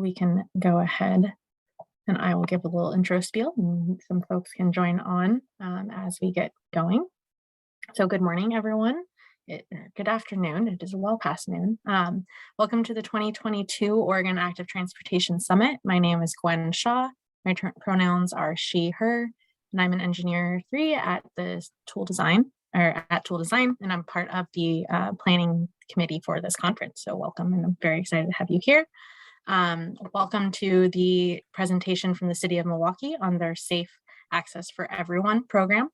we can go ahead and I will give a little intro spiel and some folks can join on as we get going. So good morning, everyone. Good afternoon. It is well past noon. Welcome to the 2022 Oregon Active Transportation Summit. My name is Gwen Shaw. My pronouns are she, her, and I'm an engineer 3 at the Tool Design, and I'm part of the planning committee for this conference. So welcome, and I'm very excited to have you here. Welcome to the presentation from the City of Milwaukie on their Safe Access for Everyone program.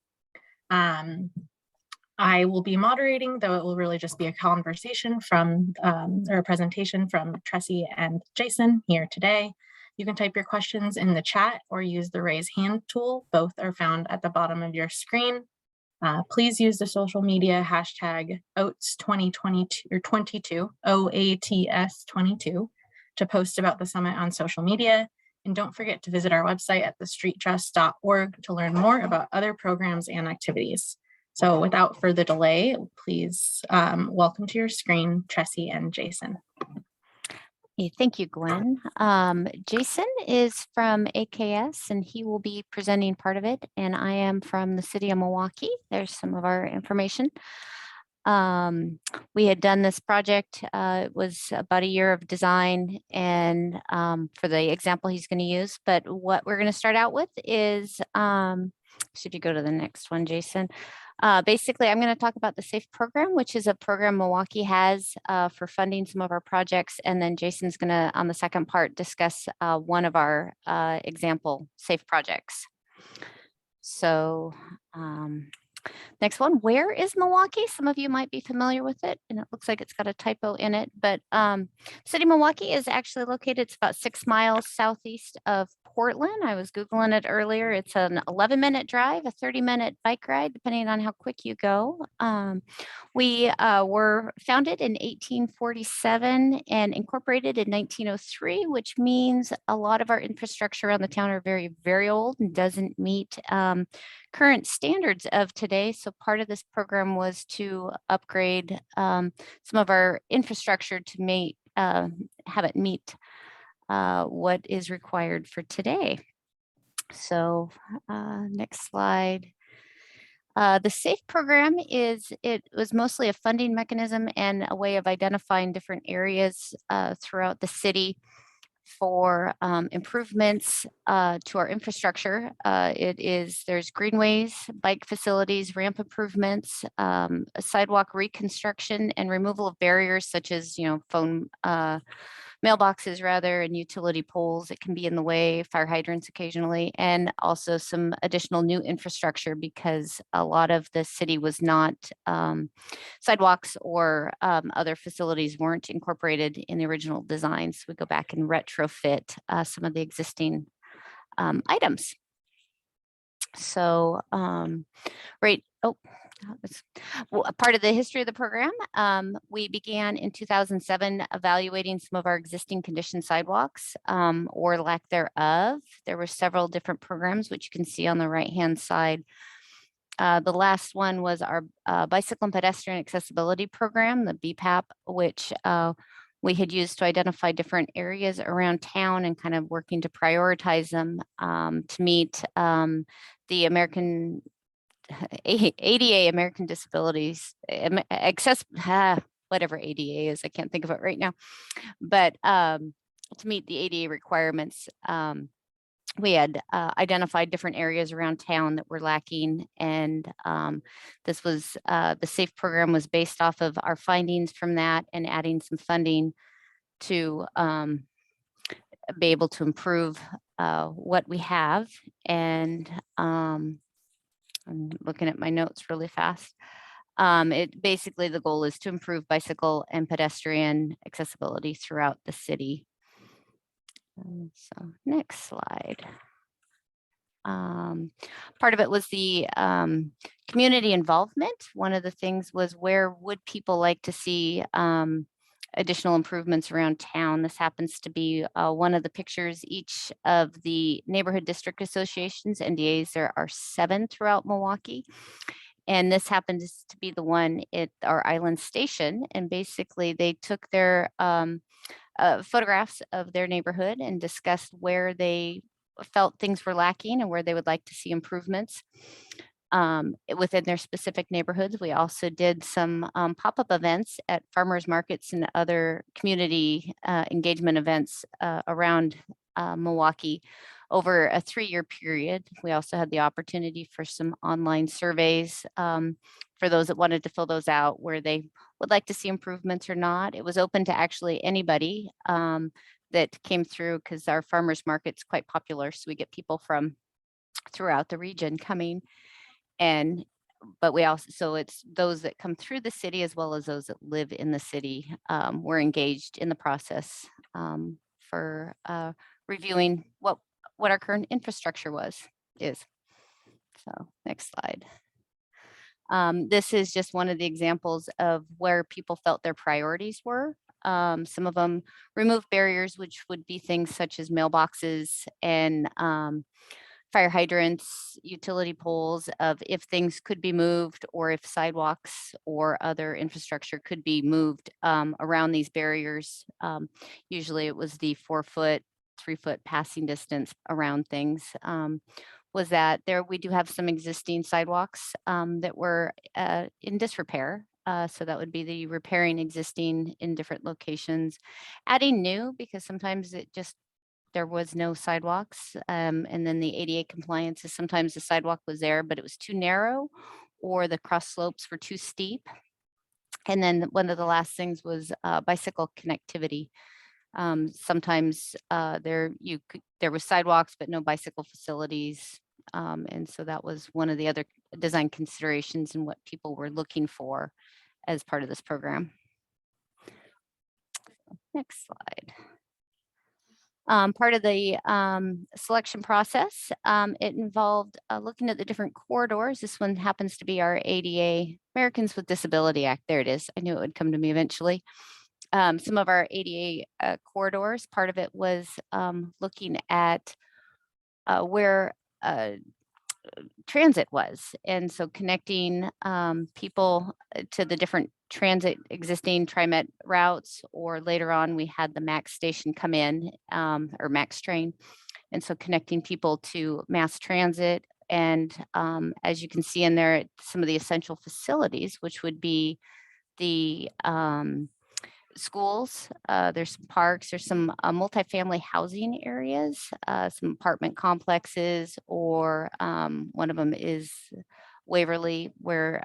I will be moderating, though it will really just be a conversation from, or a presentation from Tressie and Jason here today. You can type your questions in the chat or use the raise hand tool. Both are found at the bottom of your screen. Please use the social media hashtag OATS2022 or 22, OATS22 to post about the summit on social media. And don't forget to visit our website at thestreettrust.org to learn more about other programs and activities. So without further delay, please welcome to your screen, Tressie and Jason. Thank you, Gwen. Jason is from AKS and he will be presenting part of it. And I am from the City of Milwaukie. There's some of our information. We had done this project. It was about a year of design and for the example he's going to use. But what we're going to start out with is, should you go to the next one, Jason? Basically, I'm going to talk about the SAFE program, which is a program Milwaukie has for funding some of our projects. And then Jason's going to, on the second part, discuss one of our example SAFE projects. So next one, where is Milwaukie? Some of you might be familiar with it, and it looks like it's got a typo in it. But City of Milwaukie is actually located, it's about 6 miles southeast of Portland. I was Googling it earlier. It's an 11-minute drive, a 30-minute bike ride, depending on how quick you go. We were founded in 1847 and incorporated in 1903, which means a lot of our infrastructure around the town are very, very old and doesn't meet current standards of today. So part of this program was to upgrade some of our infrastructure to have it meet what is required for today. So next slide. The SAFE program it was mostly a funding mechanism and a way of identifying different areas throughout the city for improvements to our infrastructure. There's greenways, bike facilities, ramp improvements, sidewalk reconstruction and removal of barriers such as, phone mailboxes and utility poles that can be in the way, fire hydrants occasionally, and also some additional new infrastructure because a lot of the city was not, sidewalks or other facilities weren't incorporated in the original designs. We go back and retrofit some of the existing items. So, part of the history of the program, we began in 2007 evaluating some of our existing condition sidewalks or lack thereof. There were several different programs, which you can see on the right-hand side. The last one was our Bicycle and Pedestrian Accessibility Program, the BPAP, which we had used to identify different areas around town and kind of working to prioritize them to meet the American ADA, American Disabilities, whatever ADA is, I can't think of it right now, but to meet the ADA requirements, we had identified different areas around town that were lacking, and this was the SAFE program was based off of our findings from that and adding some funding to be able to improve what we have. And I'm looking at my notes really fast. Basically the goal is to improve bicycle and pedestrian accessibility throughout the city. So next slide. Part of it was the community involvement. One of the things was where would people like to see additional improvements around town. This happens to be one of the pictures. Each of the neighborhood district associations, NDAs, there are 7 throughout Milwaukie. And this happens to be the one at our island station. And basically they took their photographs of their neighborhood and discussed where they felt things were lacking and where they would like to see improvements within their specific neighborhoods. We also did some pop-up events at farmers markets and other community engagement events around Milwaukie over a 3-year period. We also had the opportunity for some online surveys for those that wanted to fill those out, where they would like to see improvements or not. It was open to actually anybody that came through, because our farmers market's quite popular. So we get people from throughout the region coming. But we also, so it's those that come through the city as well as those that live in the city were engaged in the process for reviewing what our current infrastructure is. So next slide. This is just one of the examples of where people felt their priorities were. Some of them remove barriers, which would be things such as mailboxes and fire hydrants, utility poles, of if things could be moved or if sidewalks or other infrastructure could be moved around these barriers. Usually it was the 4-foot, 3-foot passing distance around things. Was that there, we do have some existing sidewalks that were in disrepair. So that would be the repairing existing in different locations, adding new, because sometimes there was no sidewalks. And then the ADA compliance is sometimes the sidewalk was there, but it was too narrow or the cross slopes were too steep. And then one of the last things was bicycle connectivity. Sometimes there was sidewalks, but no bicycle facilities. And so that was one of the other design considerations and what people were looking for as part of this program. Next slide. Part of the selection process, it involved looking at the different corridors. This one happens to be our ADA, Americans with Disability Act. There it is. I knew it would come to me eventually. Some of our ADA corridors, part of it was looking at where transit was. And so connecting people to the different transit existing TriMet routes, or later on we had the MAX station come in, or MAX train. And so connecting people to mass transit. And as you can see in there, some of the essential facilities, which would be the schools, there's some parks, there's some multifamily housing areas, some apartment complexes, or one of them is Waverly, where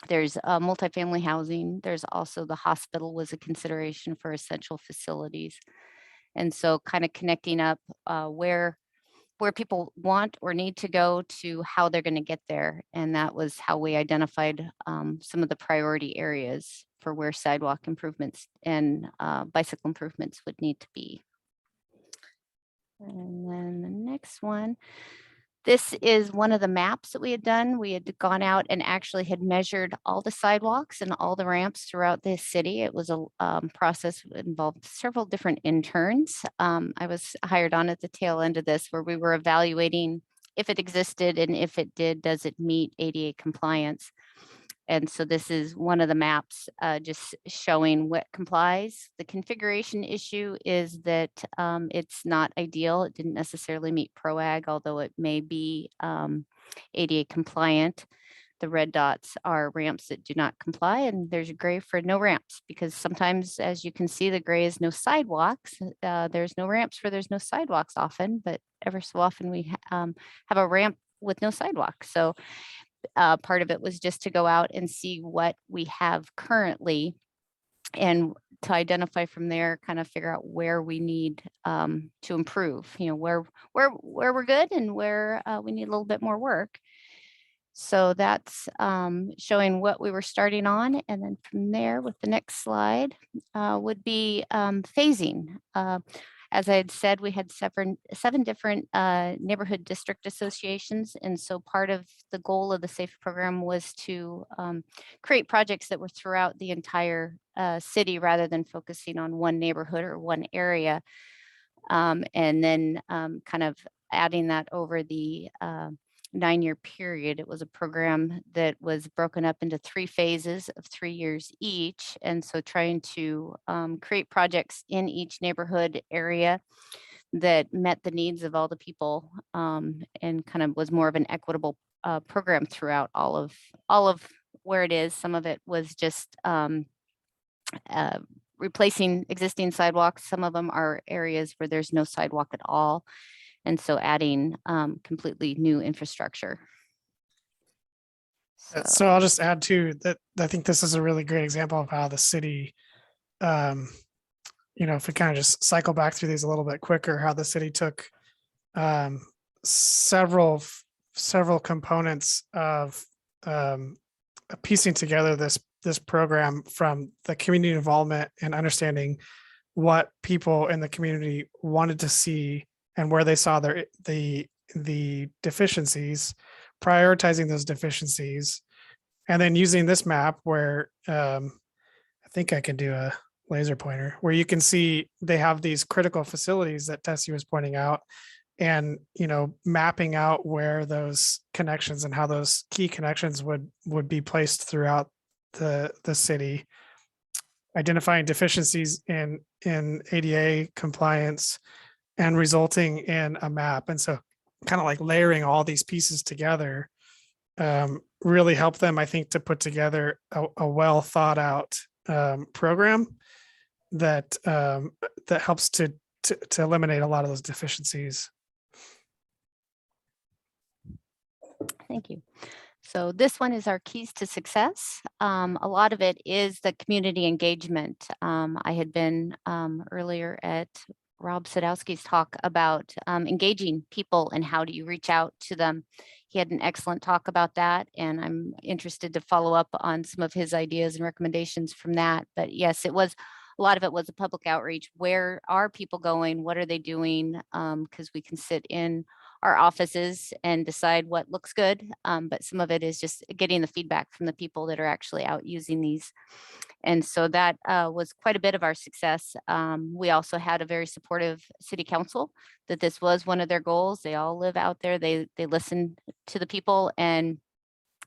there's multifamily housing. There's also the hospital was a consideration for essential facilities. And so kind of connecting up where people want or need to go to how they're going to get there. And that was how we identified some of the priority areas for where sidewalk improvements and bicycle improvements would need to be. And then the next one, this is one of the maps that we had done. We had gone out and actually had measured all the sidewalks and all the ramps throughout the city. It was a process that involved several different interns. I was hired on at the tail end of this, where we were evaluating if it existed, and if it did, does it meet ADA compliance? And so this is one of the maps just showing what complies. The configuration issue is that it's not ideal. It didn't necessarily meet PROAG, although it may be ADA compliant. The red dots are ramps that do not comply, and there's a gray for no ramps, because sometimes, as you can see, the gray is no sidewalks. There's no ramps where there's no sidewalks often, but ever so often we have a ramp with no sidewalk. So part of it was just to go out and see what we have currently, and to identify from there, kind of figure out where we need to improve, where we're good and where we need a little bit more work. So that's showing what we were starting on. And then from there, with the next slide, would be phasing. As I had said, we had seven different neighborhood district associations. And so part of the goal of the SAFE program was to create projects that were throughout the entire city, rather than focusing on one neighborhood or one area. And then kind of adding that over the 9-year period. It was a program that was broken up into 3 phases of 3 years each. And so trying to create projects in each neighborhood area that met the needs of all the people, and kind of was more of an equitable program throughout all of where it is. Some of it was just uh, replacing existing sidewalks. Some of them are areas where there's no sidewalk at all. And so adding completely new infrastructure. So I'll just add to that. I think this is a really great example of how the city, if we kind of just cycle back through these a little bit quicker, how the city took um, several components of piecing together this program from the community involvement and understanding what people in the community wanted to see and where they saw the deficiencies, prioritizing those deficiencies, and then using this map where I think I can do a laser pointer where you can see they have these critical facilities that Tessie was pointing out, and mapping out where those connections and how those key connections would be placed throughout the city, identifying deficiencies in ADA compliance and resulting in a map. And so kind of like layering all these pieces together really helped them, I think, to put together a well thought out program that helps to eliminate a lot of those deficiencies. Thank you. So this one is our keys to success. A lot of it is the community engagement. I had been earlier at Rob Sadowski's talk about engaging people and how do you reach out to them. He had an excellent talk about that, and I'm interested to follow up on some of his ideas and recommendations from that. But yes, a lot of it was a public outreach. Where are people going? What are they doing? Because we can sit in our offices and decide what looks good. But some of it is just getting the feedback from the people that are actually out using these. And so that was quite a bit of our success. We also had a very supportive city council that this was one of their goals. They all live out there. They listen to the people, and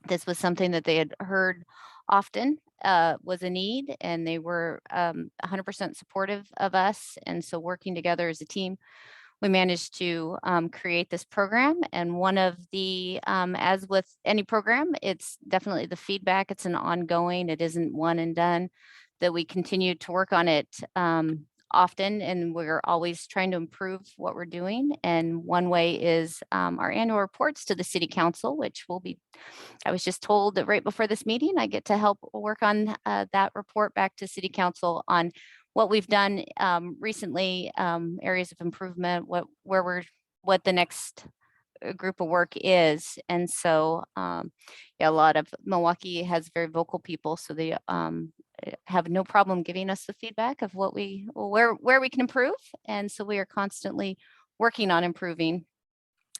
this was something that they had heard often was a need, and they were 100% supportive of us. And so working together as a team, we managed to create this program. And one of the, as with any program, it's definitely the feedback. It's an ongoing, it isn't one and done, that we continue to work on it often. And we're always trying to improve what we're doing. And one way is our annual reports to the city council, which will be, I was just told that right before this meeting, I get to help work on that report back to city council on what we've done recently, areas of improvement, what the next group of work is. And so yeah, a lot of Milwaukie has very vocal people, so they have no problem giving us the feedback of where we can improve. And so we are constantly working on improving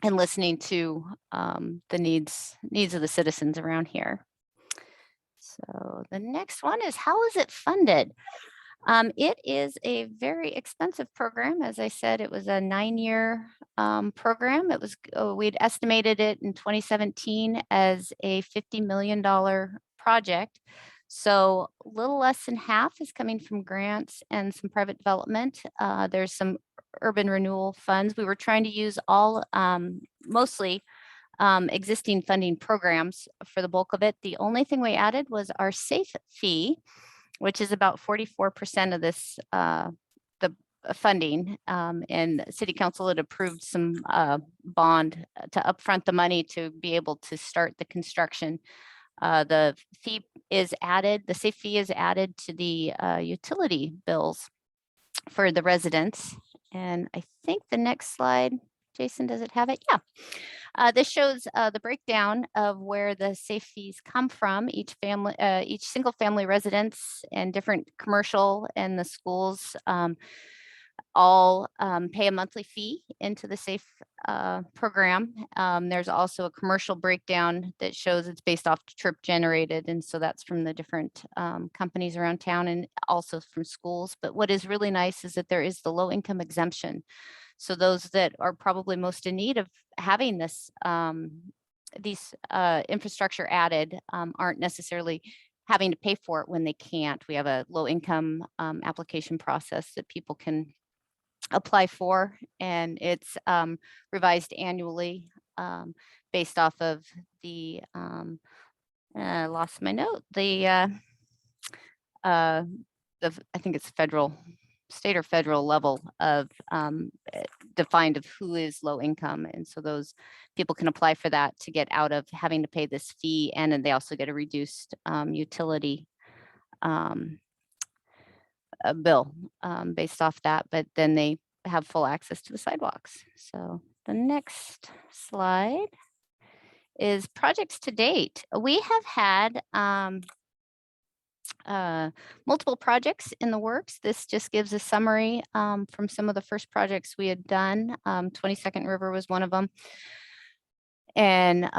and listening to the needs of the citizens around here. So the next one is, how is it funded? It is a very expensive program. As I said, it was a 9-year program. It was, we'd estimated it in 2017 as a $50 million project. So a little less than half is coming from grants and some private development. There's some urban renewal funds. We were trying to use all, mostly existing funding programs for the bulk of it. The only thing we added was our SAFE fee, which is about 44% of this, the funding. And City Council had approved some bond to upfront the money to be able to start the construction. The fee is added, the SAFE fee is added to the utility bills for the residents. And I think the next slide, Jason, does it have it? Yeah. This shows the breakdown of where the SAFE fees come from. Each family, each single family residence and different commercial and the schools all pay a monthly fee into the SAFE program. There's also a commercial breakdown that shows it's based off trip generated. And so that's from the different companies around town and also from schools. But what is really nice is that there is the low income exemption. So those that are probably most in need of having this these infrastructure added aren't necessarily having to pay for it when they can't. We have a low income application process that people can apply for, and it's revised annually based off of the I lost my note. I think it's federal, state or federal level of defined of who is low income, and so those people can apply for that to get out of having to pay this fee, and then they also get a reduced utility bill based off that, but then they have full access to the sidewalks. So the next slide is projects to date. We have had multiple projects in the works. This just gives a summary from some of the first projects we had done. 22nd River was one of them. And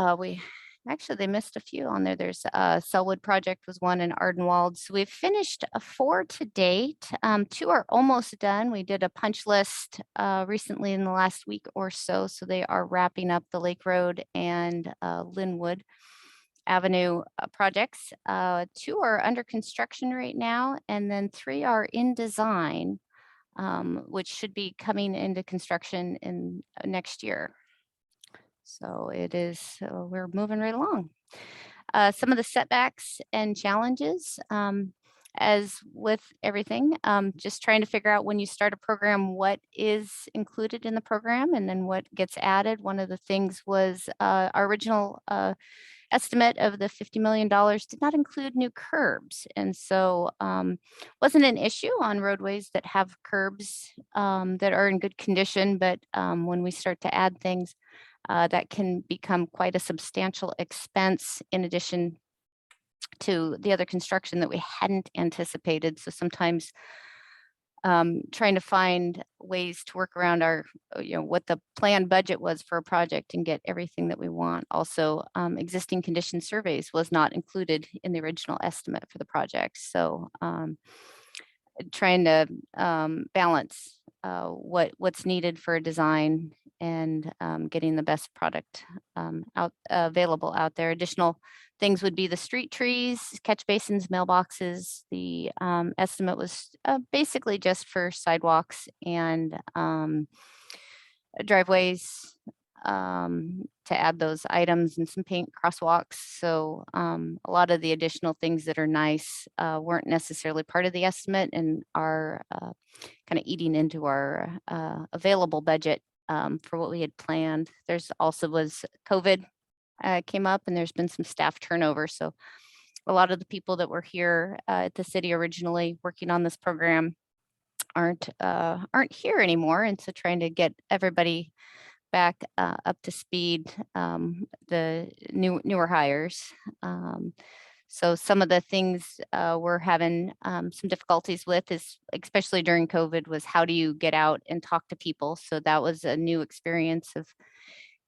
they missed a few on there. There's Selwood project was one in Ardenwald. So we've finished 4 to date. 2 are almost done. We did a punch list recently in the last week or so. So they are wrapping up the Lake Road and Linwood Avenue projects. 2 are under construction right now, and then 3 are in design, which should be coming into construction in next year. So it is, we're moving right along. Some of the setbacks and challenges, as with everything, just trying to figure out when you start a program, what is included in the program and then what gets added. One of the things was our original estimate of the $50 million did not include new curbs. And so wasn't an issue on roadways that have curbs that are in good condition, but when we start to add things, that can become quite a substantial expense in addition to the other construction that we hadn't anticipated. So sometimes trying to find ways to work around our, what the planned budget was for a project and get everything that we want. Also, existing condition surveys was not included in the original estimate for the project. So trying to balance what's needed for a design and getting the best product available out there. Additional things would be the street trees, catch basins, mailboxes. The estimate was basically just for sidewalks and driveways to add those items and some paint crosswalks. So a lot of the additional things that are nice weren't necessarily part of the estimate and are kind of eating into our available budget for what we had planned. There's also was COVID came up, and there's been some staff turnover. So a lot of the people that were here at the city originally working on this program aren't here anymore. And so trying to get everybody back up to speed, the newer hires. So some of the things we're having some difficulties with is, especially during COVID, was how do you get out and talk to people? So that was a new experience of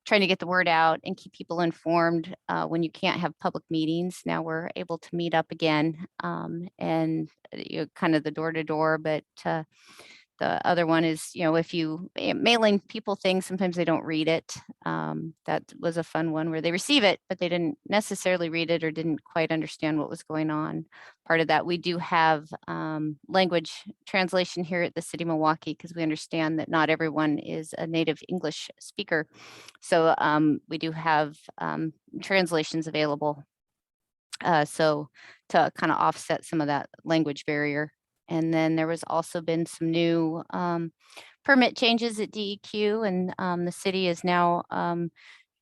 trying to get the word out and keep people informed when you can't have public meetings. Now we're able to meet up again and kind of the door to door, but the other one is, if you mailing people things, sometimes they don't read it. That was a fun one where they receive it, but they didn't necessarily read it or didn't quite understand what was going on. Part of that, we do have language translation here at the city of Milwaukie, because we understand that not everyone is a native English speaker. So we do have translations available. So to kind of offset some of that language barrier. And then there was also been some new permit changes at DEQ, and the city is now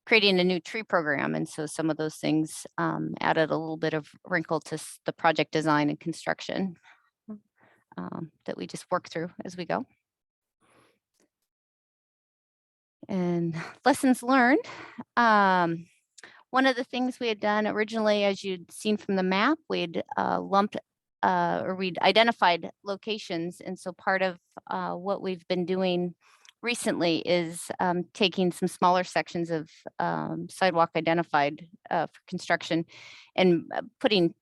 creating a new tree program. And so some of those things added a little bit of wrinkle to the project design and construction that we just work through as we go. And lessons learned. One of the things we had done originally, as you'd seen from the map, we'd lumped or we'd identified locations. And so part of what we've been doing recently is taking some smaller sections of sidewalk identified for construction and putting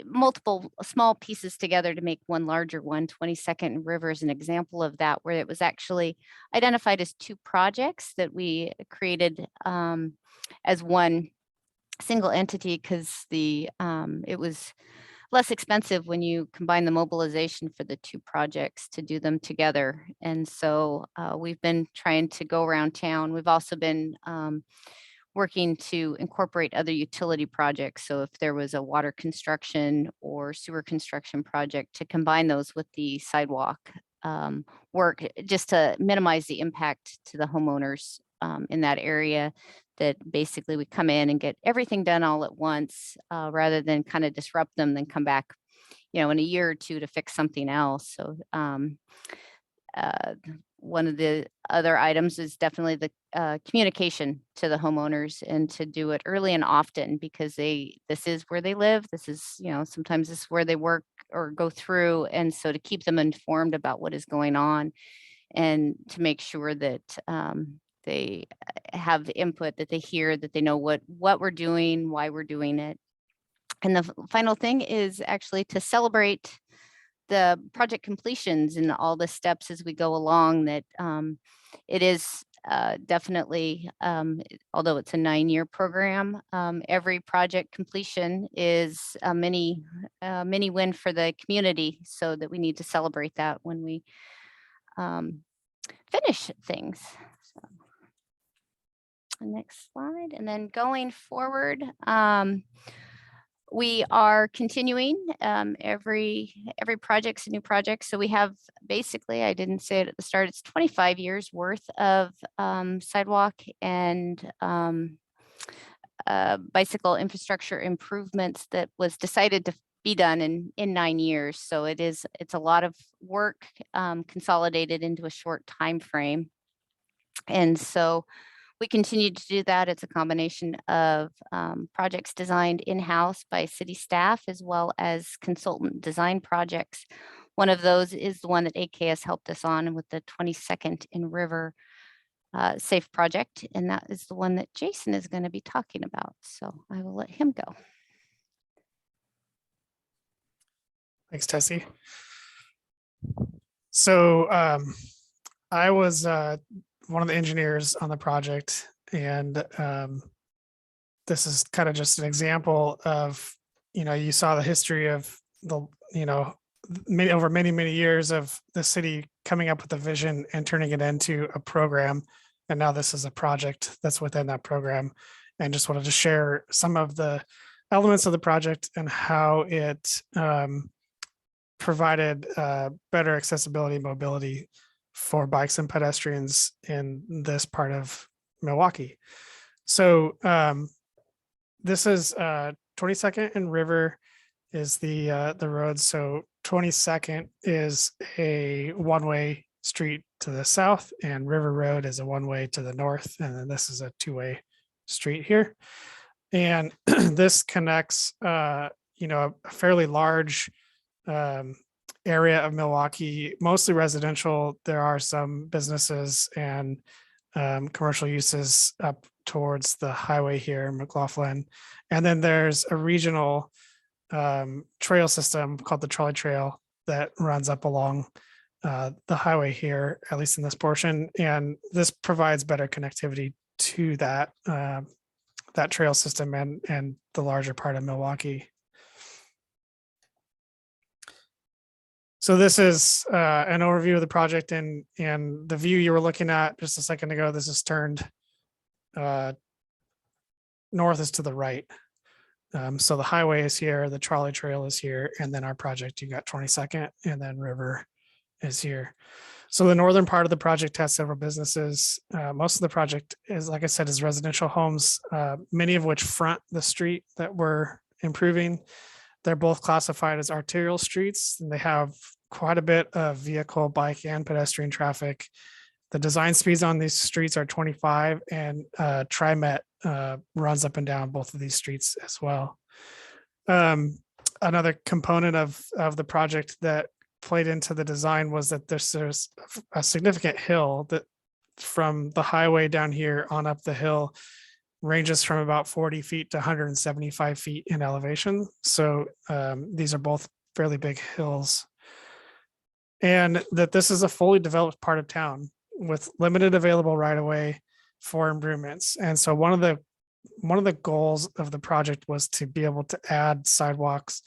multiple small pieces together to make one larger one. 22nd River is an example of that, where it was actually identified as 2 projects that we created as one single entity because it was less expensive when you combine the mobilization for the two projects to do them together. And so we've been trying to go around town. We've also been working to incorporate other utility projects. So if there was a water construction or sewer construction project, to combine those with the sidewalk work, just to minimize the impact to the homeowners in that area. That basically we come in and get everything done all at once, rather than kind of disrupt them, then come back, in a year or two to fix something else. So one of the other items is definitely the communication to the homeowners, and to do it early and often, because this is where they live. This is, sometimes this is where they work or go through. And so to keep them informed about what is going on, and to make sure that they have input, that they hear, that they know what we're doing, why we're doing it. And the final thing is actually to celebrate the project completions and all the steps as we go along. That it is definitely, although it's a 9-year program, every project completion is a mini win for the community, so that we need to celebrate that when we finish things. So, next slide. And then going forward, we are continuing every project's a new project. So we have basically, I didn't say it at the start, it's 25 years worth of sidewalk and bicycle infrastructure improvements that was decided to be done in 9 years. So it's a lot of work consolidated into a short time frame. And so we continue to do that. It's a combination of projects designed in-house by city staff, as well as consultant design projects. One of those is the one that AKS helped us on with the 22nd in River Safe project. And that is the one that Jason is going to be talking about. So I will let him go. Thanks, Tessie. So I was one of the engineers on the project, and this is kind of just an example of, you saw the history of the, over many years of the city coming up with a vision and turning it into a program. And now this is a project that's within that program. And just wanted to share some of the elements of the project and how it provided better accessibility and mobility for bikes and pedestrians in this part of Milwaukie. So this is 22nd and River is the road. So 22nd is a one-way street to the south, and River Road is a one-way to the north. And then this is a two-way street here. And this connects, a fairly large area of Milwaukie, mostly residential. There are some businesses and commercial uses up towards the highway here in McLaughlin. And then there's a regional trail system called the Trolley Trail that runs up along the highway here, at least in this portion. And this provides better connectivity to that that trail system and the larger part of Milwaukie. So this is an overview of the project, and the view you were looking at just a second ago. This is turned north is to the right. So the highway is here, the trolley trail is here, and then our project, you got 22nd, and then River is here. So the northern part of the project has several businesses. Most of the project is, like I said, is residential homes, many of which front the street that we're improving. They're both classified as arterial streets, and they have quite a bit of vehicle, bike, and pedestrian traffic. The design speeds on these streets are 25, and TriMet runs up and down both of these streets as well. Another component of the project that played into the design was that there's a significant hill that from the highway down here on up the hill ranges from about 40 feet to 175 feet in elevation. So these are both fairly big hills. And that this is a fully developed part of town with limited available right of way for improvements. And so one of the one of the goals of the project was to be able to add sidewalks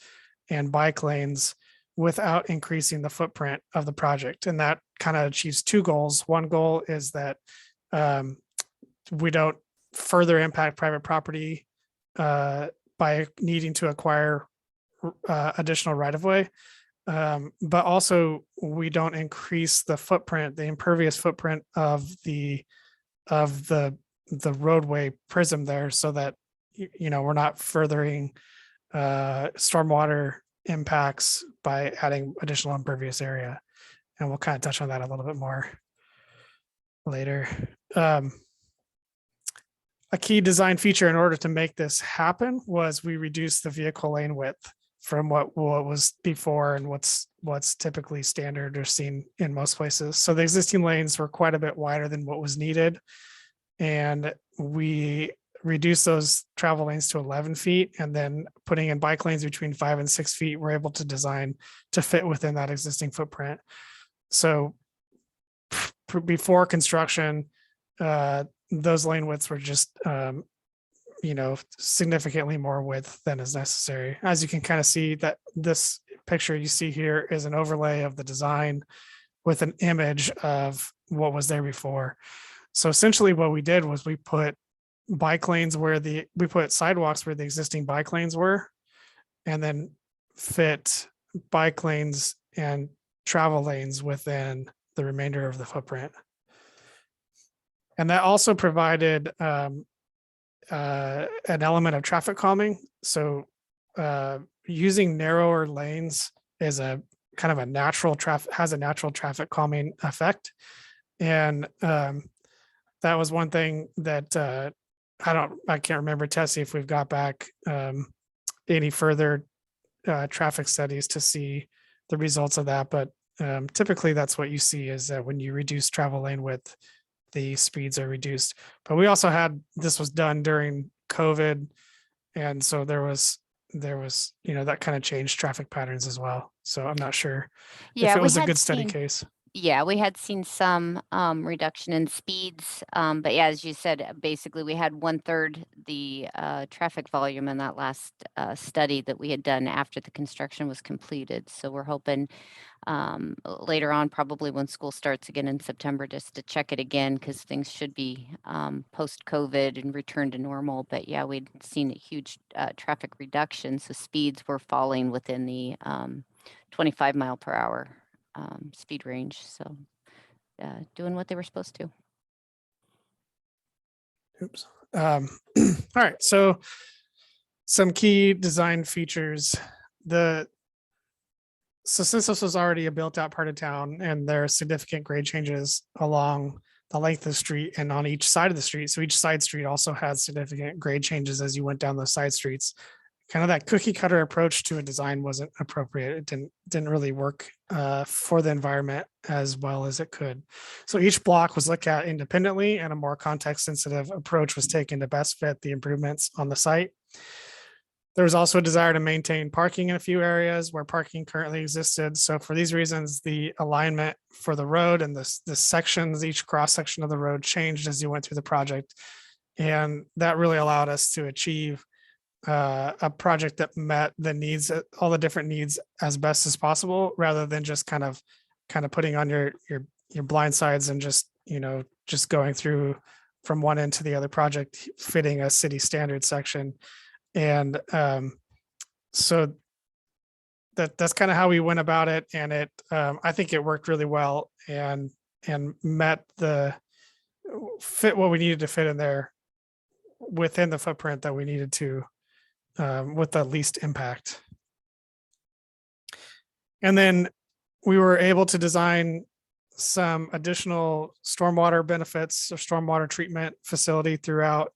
and bike lanes without increasing the footprint of the project. And that kind of achieves two goals. One goal is that we don't further impact private property by needing to acquire additional right of way. But also we don't increase the footprint, the impervious footprint of the roadway prism there, so that we're not furthering stormwater impacts by adding additional impervious area. And we'll kind of touch on that a little bit more later. A key design feature in order to make this happen was we reduced the vehicle lane width from what was before and what's typically standard or seen in most places. So the existing lanes were quite a bit wider than what was needed. And we reduced those travel lanes to 11 feet, and then putting in bike lanes between 5 and 6 feet, we're able to design to fit within that existing footprint. So before construction, those lane widths were just, significantly more width than is necessary. As you can kind of see, that this picture you see here is an overlay of the design with an image of what was there before. So essentially what we did was we put bike lanes we put sidewalks where the existing bike lanes were, and then fit bike lanes and travel lanes within the remainder of the footprint. And that also provided an element of traffic calming. So using narrower lanes is a kind of a natural traffic calming effect. And that was one thing that I can't remember, Tessie, if we've got back any further traffic studies to see the results of that. But typically that's what you see, is that when you reduce travel lane width, the speeds are reduced. But we also this was done during COVID. And so there was, that kind of changed traffic patterns as well. So I'm not sure if it was a good study case. Yeah, we had seen some reduction in speeds, but yeah, as you said, basically we had 1/3 the traffic volume in that last study that we had done after the construction was completed. So we're hoping later on, probably when school starts again in September, just to check it again, because things should be post-COVID and return to normal. But yeah, we'd seen a huge traffic reduction, so speeds were falling within the 25 mile per hour speed range. So doing what they were supposed to. Oops. All right. So some key design features. So since this was already a built out part of town, and there are significant grade changes along the length of the street and on each side of the street. So each side street also had significant grade changes as you went down those side streets. Kind of that cookie cutter approach to a design wasn't appropriate. It didn't really work for the environment as well as it could. So each block was looked at independently, and a more context sensitive approach was taken to best fit the improvements on the site. There was also a desire to maintain parking in a few areas where parking currently existed. So for these reasons, the alignment for the road and the sections, each cross section of the road changed as you went through the project. And that really allowed us to achieve a project that met the needs, all the different needs as best as possible, rather than just kind of putting on your blind sides and just going through from one end to the other project, fitting a city standard section. And so that's kind of how we went about it. And I think it worked really well and fit what we needed to fit in there within the footprint that we needed to, with the least impact. And then we were able to design some additional stormwater benefits or stormwater treatment facility throughout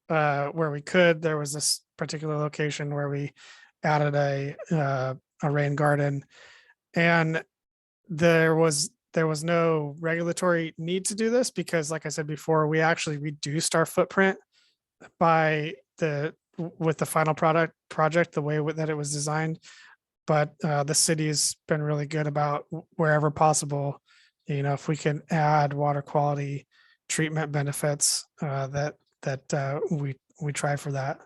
where we could. There was this particular location where we added a rain garden, and there was no regulatory need to do this because, like I said before, we actually reduced our footprint with the final project, the way that it was designed. But the city's been really good about, wherever possible, if we can add water quality treatment benefits, that we try for that.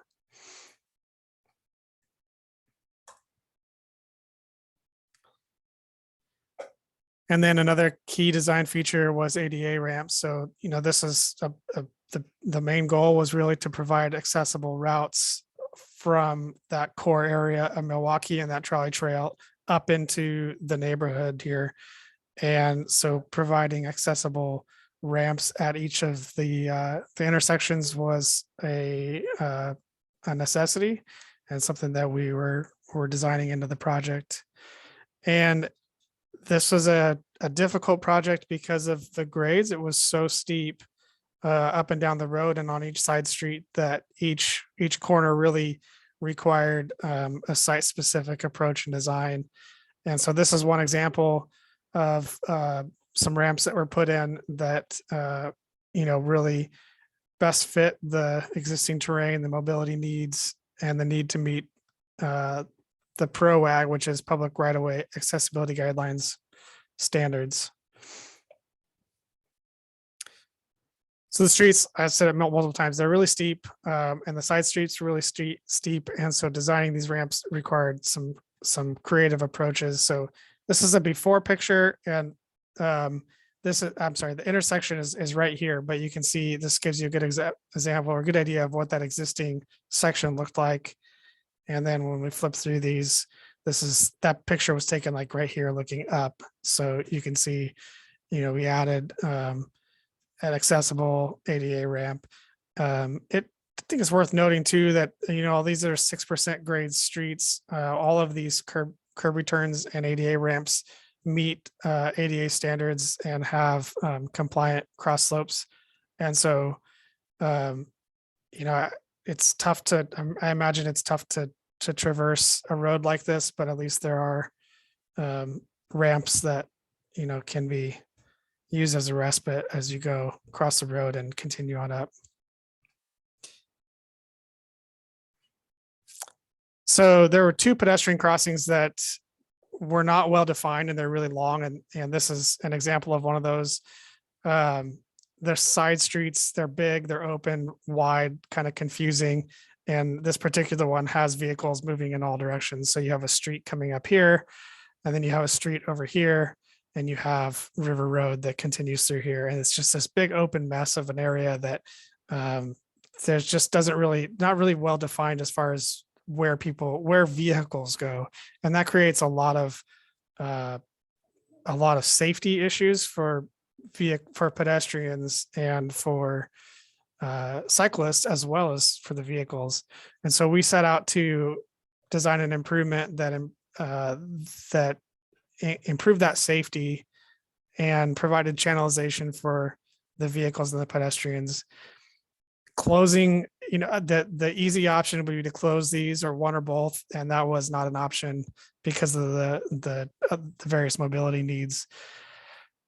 And then another key design feature was ADA ramps. So, this is the main goal was really to provide accessible routes from that core area of Milwaukie and that trolley trail up into the neighborhood here. And so providing accessible ramps at each of the intersections was a necessity and something that we were designing into the project. And this was a difficult project because of the grades. It was so steep up and down the road and on each side street that each corner really required a site-specific approach and design. And so this is one example of some ramps that were put in that really best fit the existing terrain, the mobility needs, and the need to meet the PROAG, which is Public Right-of-Way Accessibility Guidelines standards. So the streets, I said it multiple times, they're really steep, and the side streets are really steep. And so designing these ramps required some creative approaches. So this is a before picture, and the intersection is right here, but you can see this gives you a good example or a good idea of what that existing section looked like. And then when we flip through these, that picture was taken like right here looking up. So you can see, we added an accessible ADA ramp. I think it's worth noting too that, all these are 6% grade streets. All of these curb returns and ADA ramps meet ADA standards and have compliant cross slopes. And so, it's tough I imagine it's tough to traverse a road like this, but at least there are ramps that, can be used as a respite as you go across the road and continue on up. So there were 2 pedestrian crossings that were not well defined and they're really long. And this is an example of one of those. They're side streets, they're big, they're open, wide, kind of confusing. And this particular one has vehicles moving in all directions. So you have a street coming up here, and then you have a street over here, and you have River Road that continues through here. And it's just this big open mess of an area that there's just not really well defined as far as where vehicles go. And that creates a lot of safety issues for pedestrians and for cyclists, as well as for the vehicles. And so we set out to design an improvement that improved that safety and provided channelization for the vehicles and the pedestrians. Closing, the easy option would be to close these or one or both, and that was not an option because of the various mobility needs.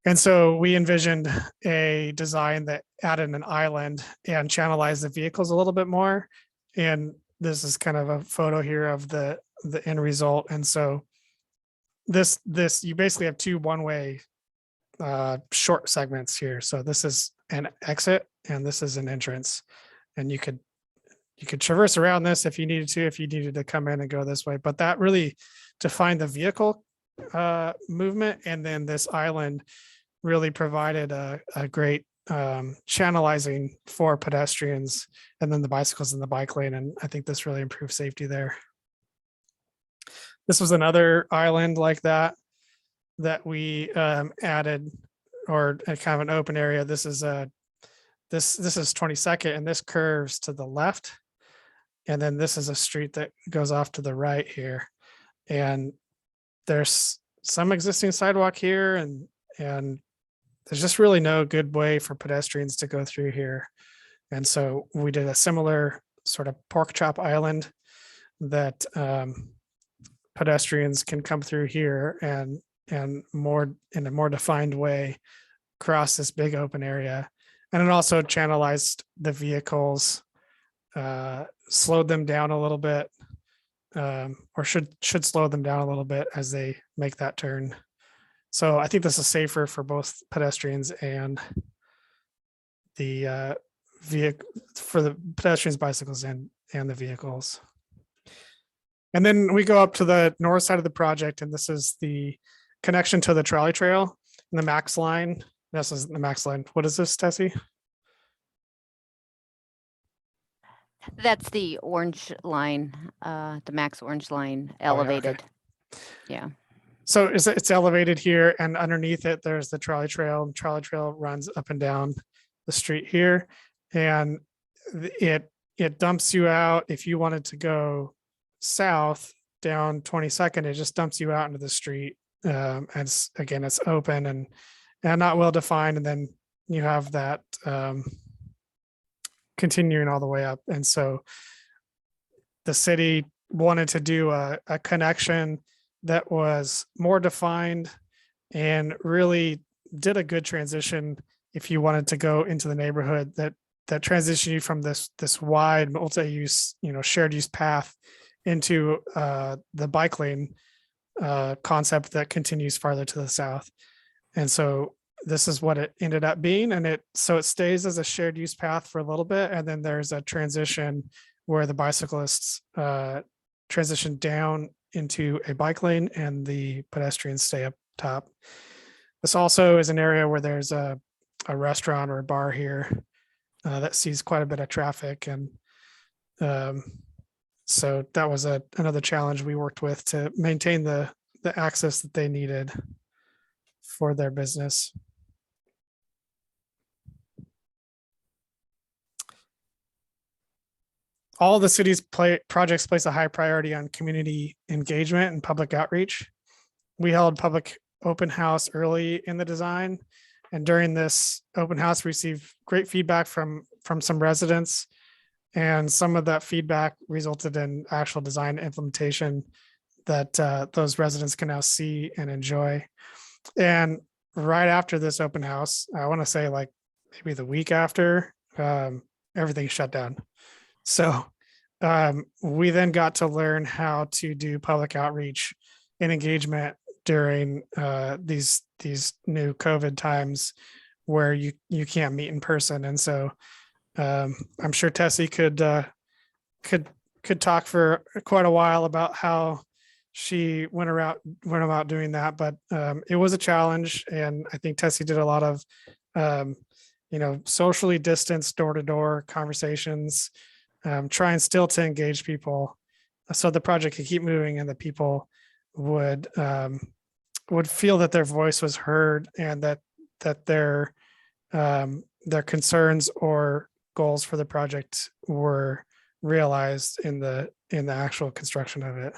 And so we envisioned a design that added an island and channelized the vehicles a little bit more. And this is kind of a photo here of the end result. And so this you basically have 2 one-way short segments here. So this is an exit and this is an entrance. And you could traverse around this if you needed to come in and go this way. But that really defined the vehicle movement. And then this island really provided a great channelizing for pedestrians and then the bicycles in the bike lane. And I think this really improved safety there. This was another island like that we added, or a kind of an open area. This is 22nd, and this curves to the left. And then this is a street that goes off to the right here. And there's some existing sidewalk here, and there's just really no good way for pedestrians to go through here. And so we did a similar sort of pork chop island that pedestrians can come through here and more in a more defined way cross this big open area. And it also channelized the vehicles, slowed them down a little bit, or should slow them down a little bit as they make that turn. So I think this is safer for both pedestrians and the vehicle for the pedestrians, bicycles, and the vehicles. And then we go up to the north side of the project, and this is the connection to the trolley trail and the max line. This is the max line. What is this, Tessie? That's the orange line, the max orange line Oh, yeah, okay. elevated. Yeah. So it's elevated here, and underneath it, there's the trolley trail. The trolley trail runs up and down the street here, and it dumps you out. If you wanted to go south down 22nd, it just dumps you out into the street. And it's open and not well defined, and then you have that continuing all the way up. And so the city wanted to do a connection that was more defined and really did a good transition if you wanted to go into the neighborhood, that transition you from this wide multi-use, shared use path into the bike lane concept that continues farther to the south. And so this is what it ended up being. And it stays as a shared use path for a little bit. And then there's a transition where the bicyclists transition down into a bike lane and the pedestrians stay up top. This also is an area where there's a restaurant or a bar here that sees quite a bit of traffic. And so that was another challenge we worked with to maintain the access that they needed for their business. All the city's projects place a high priority on community engagement and public outreach. We held public open house early in the design, and during this open house, we received great feedback from some residents, and some of that feedback resulted in actual design implementation that those residents can now see and enjoy. And right after this open house, I want to say like maybe the week after, everything shut down. So we then got to learn how to do public outreach and engagement during these new COVID times where you can't meet in person. And so I'm sure Tessie could talk for quite a while about how she went about doing that, but it was a challenge. And I think Tessie did a lot of socially distanced door-to-door conversations, trying still to engage people so the project could keep moving and the people would feel that their voice was heard and that their concerns or goals for the project were realized in the actual construction of it.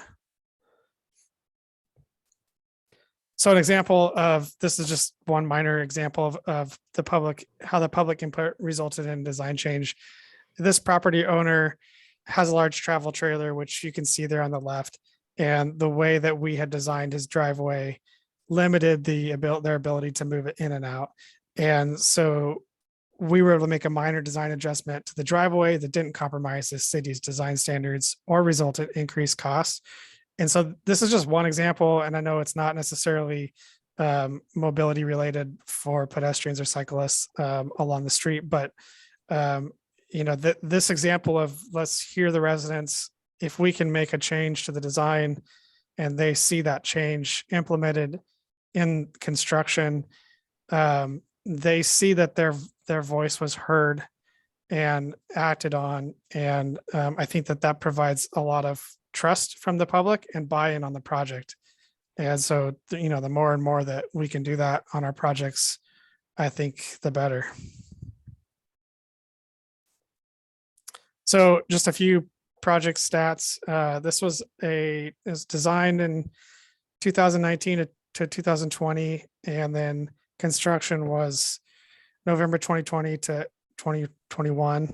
So an example of this is just one minor example of how the public input resulted in design change. This property owner has a large travel trailer, which you can see there on the left. And the way that we had designed his driveway limited their ability to move it in and out. And so we were able to make a minor design adjustment to the driveway that didn't compromise the city's design standards or result in increased costs. And so this is just one example. And I know it's not necessarily mobility related for pedestrians or cyclists along the street, but this example of let's hear the residents. If we can make a change to the design and they see that change implemented in construction, they see that their voice was heard and acted on. And I think that provides a lot of trust from the public and buy-in on the project. And so, the more and more that we can do that on our projects, I think the better. So just a few project stats. This was designed in 2019 to 2020, and then construction was November 2020 to 2021.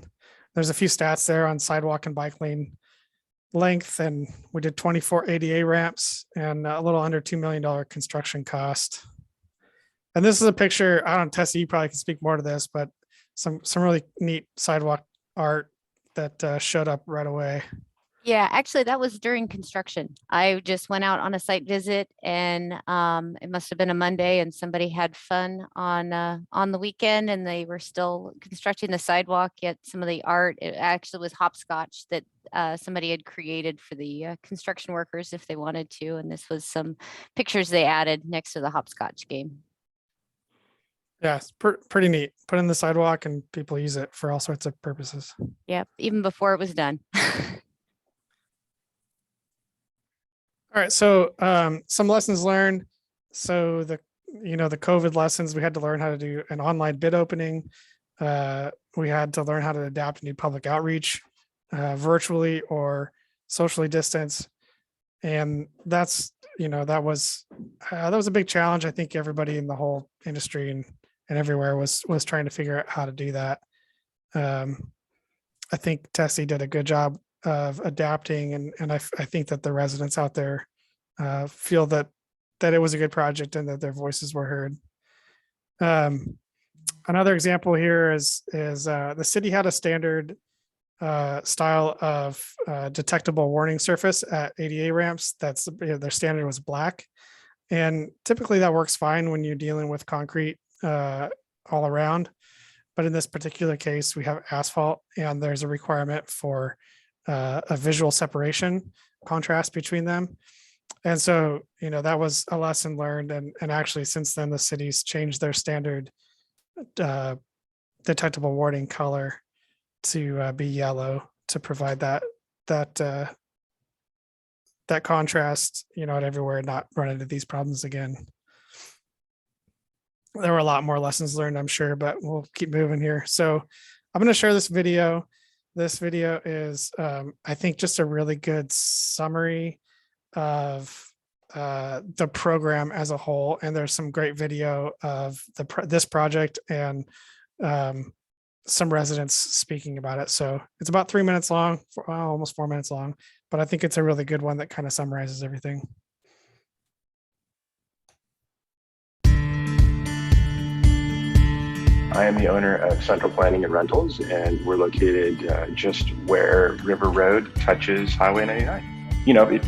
There's a few stats there on sidewalk and bike lane length, and we did 24 ADA ramps and a little under $2 million construction cost. And this is a picture, I don't know, Tessie, you probably can speak more to this, but some really neat sidewalk art that showed up right away. Yeah, actually, that was during construction. I just went out on a site visit, and it must have been a Monday, and somebody had fun on the weekend, and they were still constructing the sidewalk. Yet some of the art, it actually was hopscotch that somebody had created for the construction workers if they wanted to, and this was some pictures they added next to the hopscotch game. Yeah, it's pretty neat. Put in the sidewalk and people use it for all sorts of purposes. Yep, even before it was done. All right, so some lessons learned. So the COVID lessons, we had to learn how to do an online bid opening. We had to learn how to adapt and do public outreach virtually or socially distance. And that's, that was a big challenge. I think everybody in the whole industry and everywhere was trying to figure out how to do that. I think Tessie did a good job of adapting, and I think that the residents out there feel that it was a good project and that their voices were heard. Another example here is the city had a standard style of detectable warning surface at ADA ramps. That's their standard was black, and typically that works fine when you're dealing with concrete all around. But in this particular case, we have asphalt, and there's a requirement for a visual separation contrast between them. And so, that was a lesson learned. And actually, since then, the city's changed their standard detectable warning color to be yellow to provide that contrast, at everywhere, and not run into these problems again. There were a lot more lessons learned, I'm sure, but we'll keep moving here. So I'm going to share this video. This video is, I think, just a really good summary of the program as a whole. And there's some great video of this project and some residents speaking about it. So it's about 3 minutes long, almost 4 minutes long, but I think it's a really good one that kind of summarizes everything. I am the owner of Central Planning and Rentals, and we're located just where River Road touches Highway 99.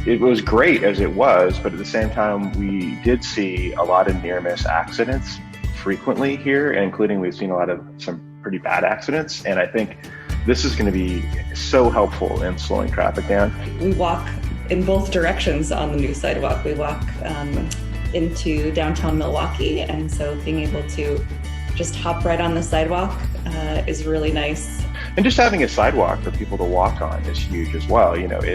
It was great as it was, but at the same time, we did see a lot of near-miss accidents frequently here, including we've seen a lot of some pretty bad accidents. And I think this is going to be so helpful in slowing traffic down. We walk in both directions on the new sidewalk. We walk into downtown Milwaukie, and so being able to just hop right on the sidewalk is really nice. And just having a sidewalk for people to walk on is huge as well.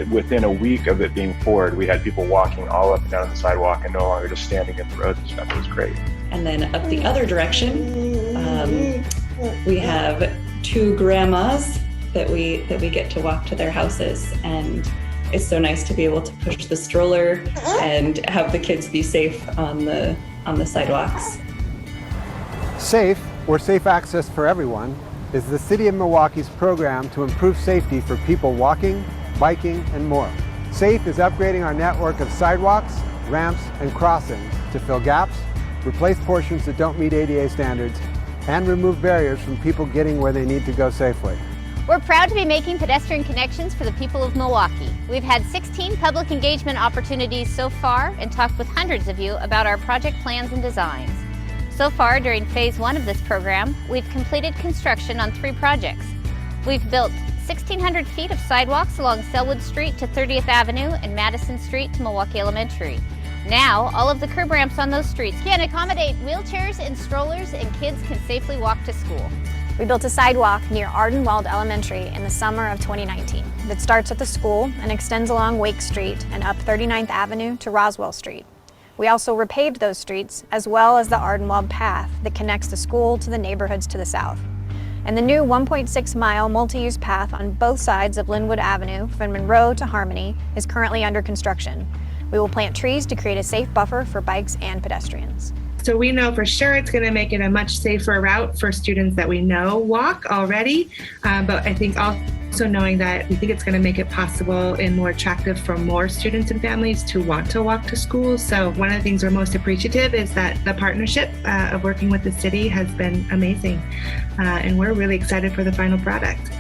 Within a week of it being poured, we had people walking all up and down the sidewalk and no longer just standing in the road and stuff. It was great. And then up the other direction, we have two grandmas that we get to walk to their houses, and it's so nice to be able to push the stroller and have the kids be safe on the sidewalks. SAFE, or Safe Access for Everyone, is the City of Milwaukee's program to improve safety for people walking, biking, and more. SAFE is upgrading our network of sidewalks, ramps, and crossings to fill gaps, replace portions that don't meet ADA standards, and remove barriers from people getting where they need to go safely. We're proud to be making pedestrian connections for the people of Milwaukie. We've had 16 public engagement opportunities so far and talked with hundreds of you about our project plans and designs. So far, during phase 1 of this program, we've completed construction on 3 projects. We've built 1,600 feet of sidewalks along Selwood Street to 30th Avenue and Madison Street to Milwaukie Elementary. Now, all of the curb ramps on those streets can accommodate wheelchairs and strollers, and kids can safely walk to school. We built a sidewalk near Ardenwald Elementary in the summer of 2019 that starts at the school and extends along Wake Street and up 39th Avenue to Roswell Street. We also repaved those streets, as well as the Ardenwald path that connects the school to the neighborhoods to the south. And the new 1.6-mile multi-use path on both sides of Linwood Avenue from Monroe to Harmony is currently under construction. We will plant trees to create a safe buffer for bikes and pedestrians. So we know for sure it's going to make it a much safer route for students that we know walk already. But I think also knowing that we think it's going to make it possible and more attractive for more students and families to want to walk to school. So one of the things we're most appreciative is that the partnership of working with the city has been amazing. And we're really excited for the final product.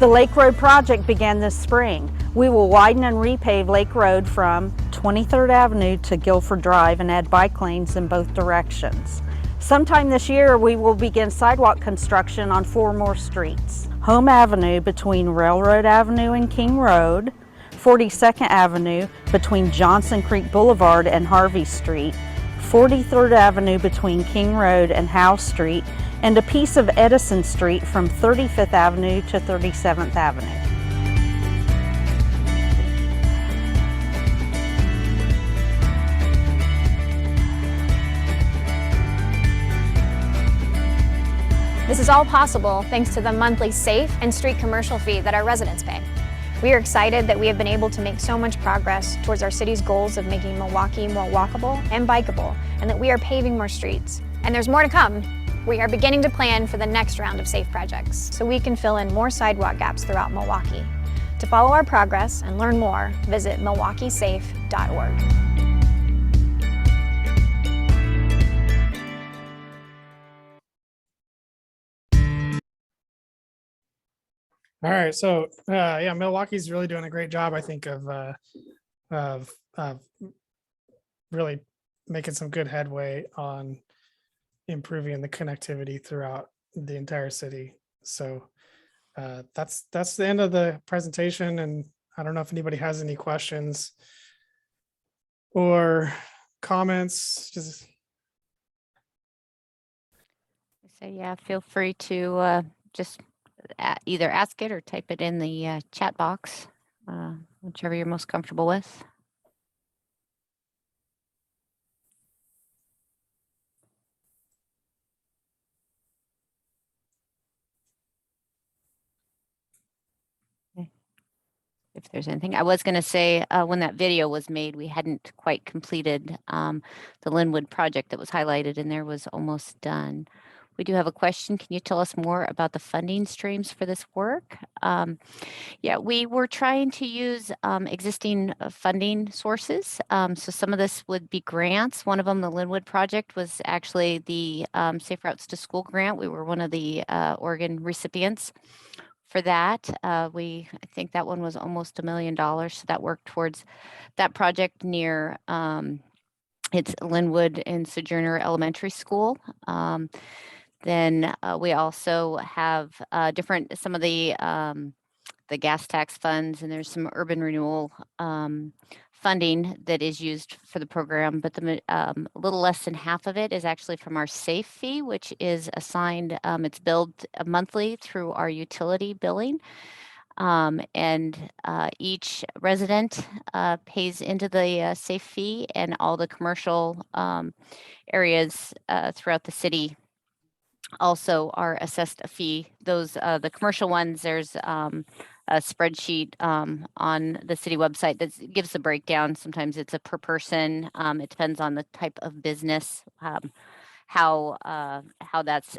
The Lake Road project began this spring. We will widen and repave Lake Road from 23rd Avenue to Guilford Drive and add bike lanes in both directions. Sometime this year, we will begin sidewalk construction on 4 more streets. Home Avenue between Railroad Avenue and King Road, 42nd Avenue between Johnson Creek Boulevard and Harvey Street, 43rd Avenue between King Road and Howe Street, and a piece of Edison Street from 35th Avenue to 37th Avenue. This is all possible thanks to the monthly SAFE and street commercial fee that our residents pay. We are excited that we have been able to make so much progress towards our city's goals of making Milwaukee more walkable and bikeable, and that we are paving more streets. And there's more to come. We are beginning to plan for the next round of SAFE projects so we can fill in more sidewalk gaps throughout Milwaukee. To follow our progress and learn more, visit milwaukeesafe.org. All right, so yeah, Milwaukee's really doing a great job, I think, of really making some good headway on improving the connectivity throughout the entire city. So that's the end of the presentation, and I don't know if anybody has any questions or comments. Just So yeah, feel free to just either ask it or type it in the chat box, whichever you're most comfortable with. If there's anything. I was going to say, when that video was made, we hadn't quite completed the Linwood project that was highlighted, and there was almost done. We do have a question. Can you tell us more about the funding streams for this work? Yeah, we were trying to use existing funding sources. So some of this would be grants. One of them, the Linwood project, was actually the Safe Routes to School grant. We were one of the Oregon recipients for that. I think that one was almost $1 million. So that worked towards that project near it's Linwood and Sojourner Elementary School. Then we also have some of the gas tax funds, and there's some urban renewal funding that is used for the program, but a little less than half of it is actually from our SAFE fee, which is assigned, it's billed monthly through our utility billing. And each resident pays into the SAFE fee, and all the commercial areas throughout the city also are assessed a fee. Those the commercial ones, there's a spreadsheet on the city website that gives the breakdown. Sometimes it's a per person. It depends on the type of business, how that's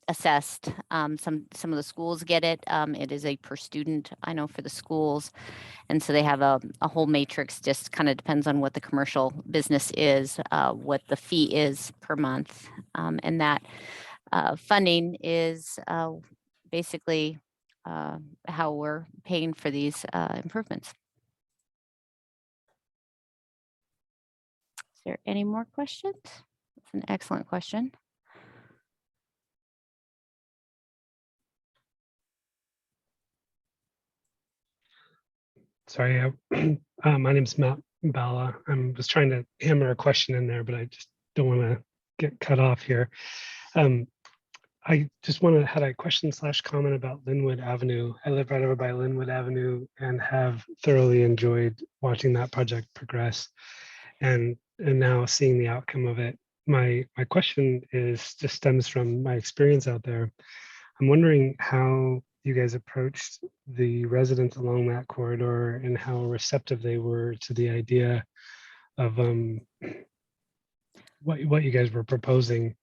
assessed. Some of the schools get it. It is a per student, I know, for the schools. And so they have a whole matrix, just kind of depends on what the commercial business is, what the fee is per month. And that funding is basically how we're paying for these improvements. Is there any more questions? That's an excellent question. Sorry, my name's Matt Bala. I was trying to hammer a question in there, but I just don't want to get cut off here. I just had a question / comment about Linwood Avenue. I live right over by Linwood Avenue and have thoroughly enjoyed watching that project progress, and now seeing the outcome of it. My question just stems from my experience out there. I'm wondering how you guys approached the residents along that corridor and how receptive they were to the idea of what you guys were proposing.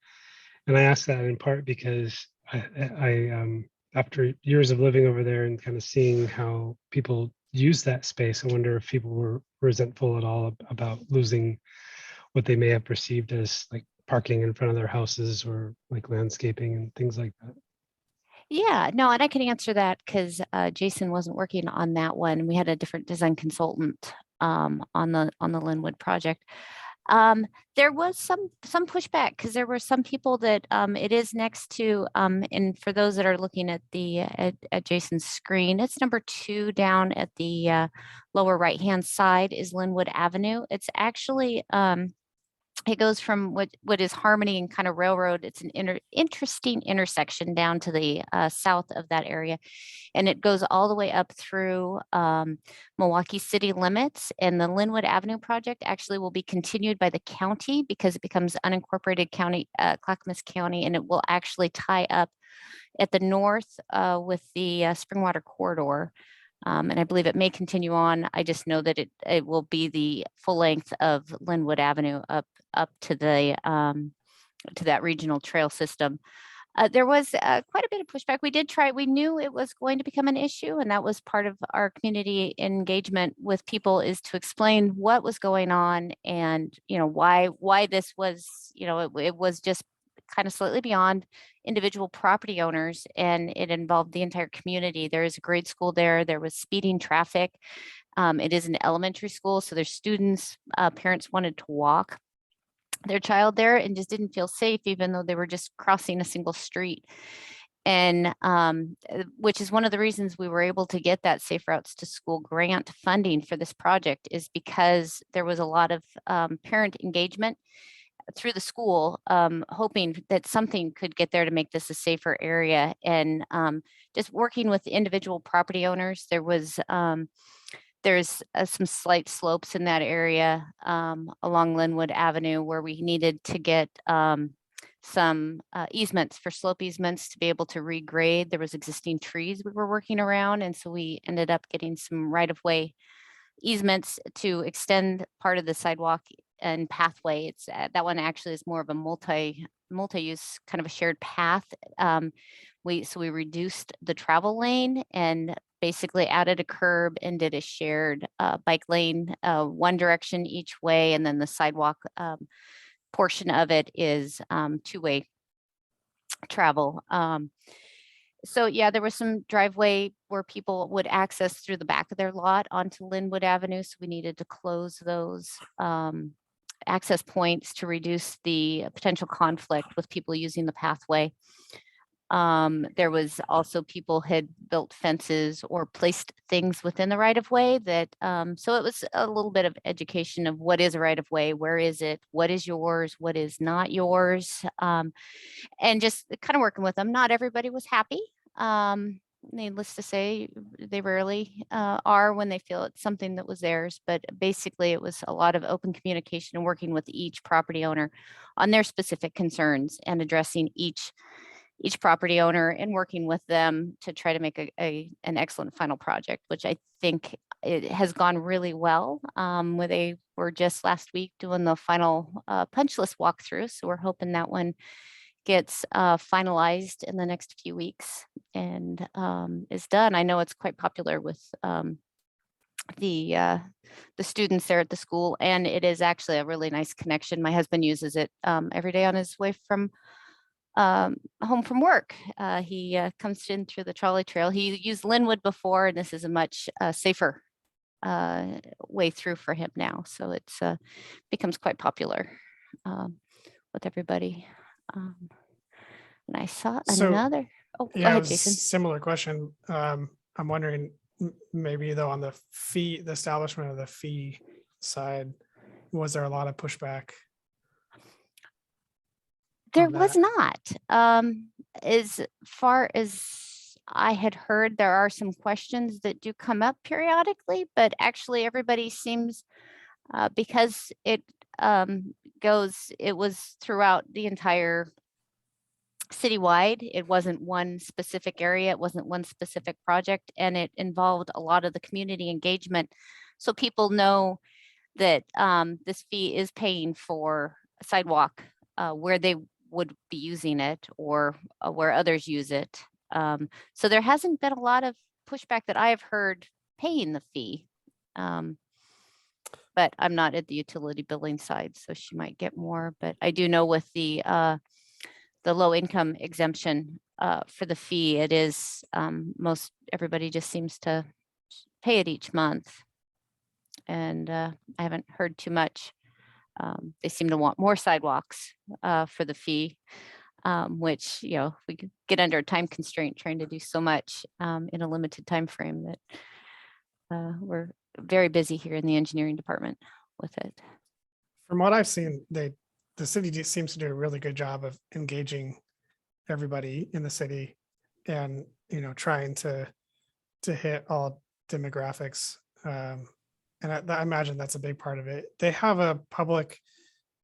And I ask that in part because I after years of living over there and kind of seeing how people use that space, I wonder if people were resentful at all about losing what they may have perceived as like parking in front of their houses or like landscaping and things like that. Yeah, no, and I can answer that because Jason wasn't working on that one. We had a different design consultant on the Linwood project. There was some pushback because there were some people that it is next to, and for those that are looking at the at Jason's screen, it's number 2 down at the lower right hand side is Linwood Avenue. It's actually it goes from what is Harmony and kind of Railroad. It's an interesting intersection down to the south of that area. And it goes all the way up through Milwaukee city limits. And the Linwood Avenue project actually will be continued by the county because it becomes unincorporated county, Clackamas County, and it will actually tie up at the north with the Springwater corridor. And I believe it may continue on. I just know that it will be the full length of Linwood Avenue up to the to that regional trail system. There was quite a bit of pushback. We knew it was going to become an issue, and that was part of our community engagement with people, is to explain what was going on and, you know, why this was, you know, it was just kind of slightly beyond individual property owners, and it involved the entire community. There is a grade school there. There was speeding traffic. It is an elementary school, so there's students, parents wanted to walk their child there and just didn't feel safe, even though they were just crossing a single street. And which is one of the reasons we were able to get that Safe Routes to School grant funding for this project, is because there was a lot of parent engagement through the school, hoping that something could get there to make this a safer area. And just working with individual property owners, there's some slight slopes in that area along Linwood Avenue where we needed to get some easements for slope easements to be able to regrade. There was existing trees we were working around, and so we ended up getting some right-of-way easements to extend part of the sidewalk and pathway. It's that one actually is more of a multi-use kind of a shared path. We reduced the travel lane and basically added a curb and did a shared bike lane, one direction each way, and then the sidewalk portion of it is two-way travel. So yeah, there was some driveway where people would access through the back of their lot onto Linwood Avenue. So we needed to close those access points to reduce the potential conflict with people using the pathway. There was also people had built fences or placed things within the right of way that, so it was a little bit of education of what is a right of way, where is it, what is yours, what is not yours, and just kind of working with them. Not everybody was happy. Needless to say, they rarely are when they feel it's something that was theirs, but basically it was a lot of open communication and working with each property owner on their specific concerns and addressing each property owner and working with them to try to make an excellent final project, which I think it has gone really well. Where they were just last week doing the final punch list walkthrough. So we're hoping that one gets finalized in the next few weeks and is done. I know it's quite popular with the students there at the school, and it is actually a really nice connection. My husband uses it every day on his way from home from work. He comes in through the trolley trail. He used Linwood before, and this is a much safer way through for him now. So it's becomes quite popular with everybody. And I saw another. Oh, go ahead, Jason. Similar question. I'm wondering, maybe though, on the fee, the establishment of the fee side, was there a lot of pushback? There was not. As far as I had heard, there are some questions that do come up periodically, but actually everybody seems, because it was throughout the entire citywide. It wasn't one specific area. It wasn't one specific project, and it involved a lot of the community engagement. So people know that this fee is paying for a sidewalk where they would be using it or where others use it. So there hasn't been a lot of pushback that I have heard paying the fee. But I'm not at the utility billing side, so she might get more. But I do know with the low income exemption, for the fee. It is, most everybody just seems to pay it each month. And I haven't heard too much. They seem to want more sidewalks for the fee, which, you know, we could get under a time constraint trying to do so much in a limited time frame that we're very busy here in the engineering department with it. From what I've seen, the city just seems to do a really good job of engaging everybody in the city and, you know, trying to hit all demographics. And I imagine that's a big part of it. They have a public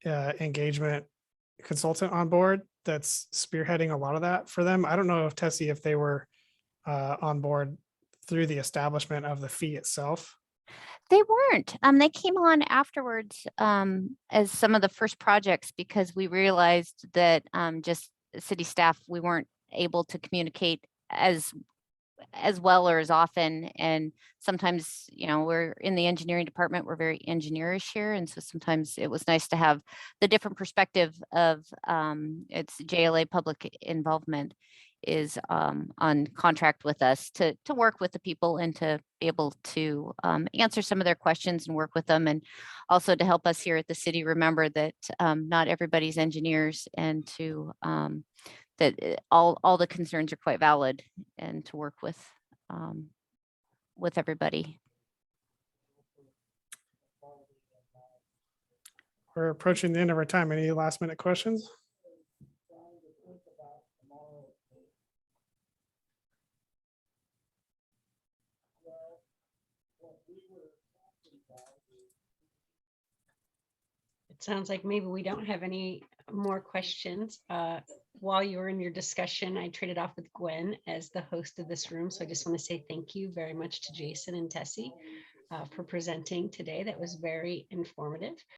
engagement consultant on board that's spearheading a lot of that for them. I don't know if Tessie, if they were on board through the establishment of the fee itself. They weren't. They came on afterwards as some of the first projects because we realized that just city staff, we weren't able to communicate as well or as often. And sometimes, you know, we're in the engineering department, we're very engineerish here. And so sometimes it was nice to have the different perspective of it's JLA public involvement is on contract with us to work with the people and to be able to answer some of their questions and work with them, and also to help us here at the city remember that not everybody's engineers, and to that all the concerns are quite valid, and to work with everybody. We're approaching the end of our time. Any last minute questions? It sounds like maybe we don't have any more questions. While you were in your discussion, I traded off with Gwen as the host of this room. So I just want to say thank you very much to Jason and Tessie for presenting today. That was very informative.